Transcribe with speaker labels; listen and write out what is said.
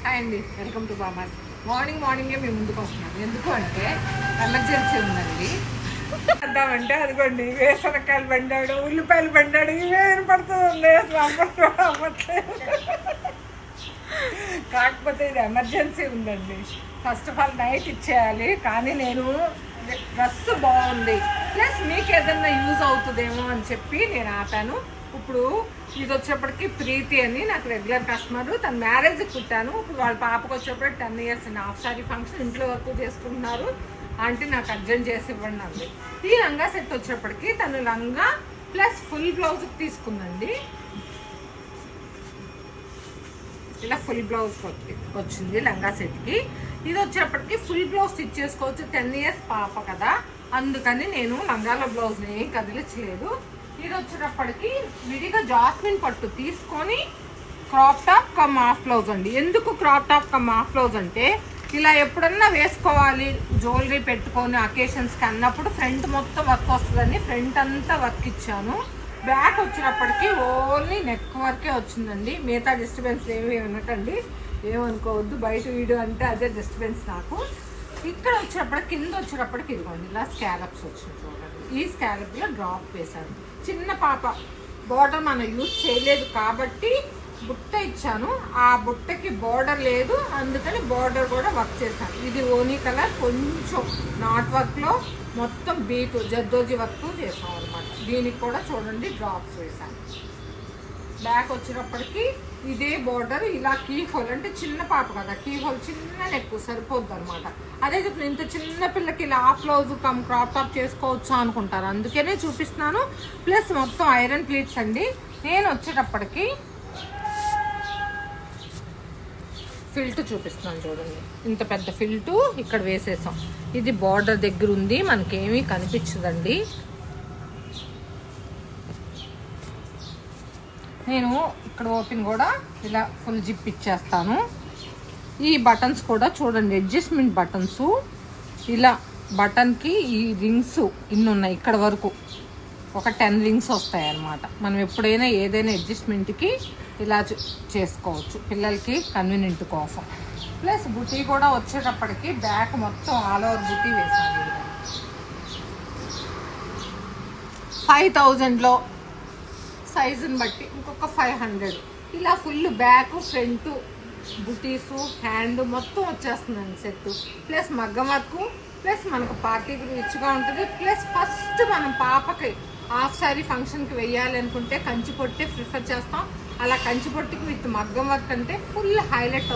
Speaker 1: Hi అండి, welcome to బామాస్. మార్నింగే మేము ముందుకు వస్తున్నాం. ఎందుకు అంటే ఎమర్జెన్సీ ఉందండి. వద్దామంటే అదిగోండి వేసనకాయలు బండాడు, ఉల్లిపాయలు బండాడు, ఇవే పడుతుంది. కాకపోతే ఇది ఎమర్జెన్సీ ఉందండి. ఫస్ట్ ఆఫ్ ఆల్ నైట్ ఇచ్చేయాలి, కానీ నేను డ్రెస్ బాగుంది ప్లస్ మీకు ఏదన్నా యూజ్ అవుతుందేమో అని చెప్పి నేను ఆపాను. ఇప్పుడు ఇది వచ్చేప్పటికి ప్రీతి అని నాకు రెగ్యులర్ కస్టమర్, తన మ్యారేజ్కి కుట్టాను. ఇప్పుడు వాళ్ళ పాపకు వచ్చేప్పటికి 10 years అండి. హాఫ్ సారీ ఫంక్షన్ ఇంట్లో వరకు చేసుకుంటున్నారు. అంటే నాకు అర్జెంట్ చేసి ఇవ్వండి అంది. ఈ లంగా సెట్ వచ్చేప్పటికి తను లంగా ప్లస్ ఫుల్ బ్లౌజ్కి తీసుకుందండి. ఇలా ఫుల్ బ్లౌజ్ వచ్చింది లంగా సెట్కి. ఇది వచ్చేప్పటికి ఫుల్ బ్లౌజ్ స్టిచ్ చేసుకోవచ్చు. 10 years పాప కదా, అందుకని నేను లంగాల బ్లౌజ్ని ఏం కదిలించలేదు. ఇది వచ్చేటప్పటికి విడిగా జాస్మిన్ పట్టు తీసుకొని crop top come half blouse అండి. ఎందుకు crop top come half blouse అంటే ఇలా ఎప్పుడన్నా వేసుకోవాలి జ్యువెలరీ పెట్టుకొని అకేషన్స్కి అన్నప్పుడు ఫ్రంట్ మొత్తం వర్క్ వస్తుందని ఫ్రంట్ అంతా వర్క్ ఇచ్చాను. బ్యాక్ వచ్చినప్పటికీ ఓన్లీ నెక్ వర్కే వచ్చిందండి. మిగతా డిస్టర్బెన్స్ ఏమి వినకండి, ఏమనుకోవద్దు. బయట వీడియో అంటే అదే డిస్టర్బెన్స్ నాకు. ఇక్కడ వచ్చేటప్పటికి కింద వచ్చేటప్పటికి ఇదిగోండి ఇలా స్కాలప్స్ వచ్చింది చూడండి. ఈ స్కాలప్లో డ్రాప్ వేశాను. చిన్న పాప బోర్డర్ మనం యూజ్ చేయలేదు కాబట్టి బుట్ట ఇచ్చాను. ఆ బుట్టకి బోర్డర్ లేదు, అందుకని బోర్డర్ కూడా వర్క్ చేశాను. ఇది ఓనీ కలర్, కొంచెం నాట్ వర్క్లో మొత్తం బీటు జర్దోజీ వర్క్ చేసాం అనమాట. దీనికి కూడా చూడండి డ్రాప్స్ వేసాను. బ్యాక్ వచ్చినప్పటికీ ఇదే బోర్డర్ ఇలా కీ హోల్, అంటే చిన్న పాప కదా, కీ హోల్ చిన్న నెక్ సరిపోద్ది అనమాట. అదే ఇప్పుడు ఇంత చిన్న పిల్లకి ఇలా half blouse come crop top చేసుకోవచ్చు అనుకుంటారు, అందుకనే చూపిస్తున్నాను. ప్లస్ మొత్తం ఐరన్ ప్లీట్స్ అండి. నేను వచ్చేటప్పటికి ఫిల్ట్ చూపిస్తున్నాను చూడండి. ఇంత పెద్ద ఫిల్టు ఇక్కడ వేసేసాం. ఇది బార్డర్ దగ్గర ఉంది, మనకేమీ కనిపించదండి. నేను ఇక్కడ ఓపెన్ కూడా ఇలా ఫుల్ జిప్ ఇచ్చేస్తాను. ఈ బటన్స్ కూడా చూడండి, అడ్జస్ట్మెంట్ బటన్స్. ఇలా బటన్కి ఈ రింగ్స్ ఇన్ని ఉన్నాయి, ఇక్కడ వరకు ఒక 10 రింగ్స్ వస్తాయి అన్నమాట. మనం ఎప్పుడైనా ఏదైనా అడ్జస్ట్మెంట్కి ఇలా చేసుకోవచ్చు పిల్లలకి కన్వీనియంట్ కోసం. ప్లస్ బుటీ కూడా వచ్చేటప్పటికి బ్యాక్ మొత్తం ఆల్ ఓవర్ బుటీ వేసాను. 5000లో సైజుని బట్టి ఇంకొక 500 ఇలా full back front booties hand మొత్తం వచ్చేస్తుందండి సెట్. ప్లస్ మగ్గం వర్క్, ప్లస్ మనకు పార్టీకి రిచ్గా ఉంటుంది. ప్లస్ ఫస్ట్ మనం పాపకి హాఫ్ సారీ ఫంక్షన్కి వెయ్యాలి అనుకుంటే కంచి పొట్టే ప్రిఫర్ చేస్తాం. అలా కంచి పొట్టికి విత్ మగ్గం వర్క్ అంటే ఫుల్ హైలైట్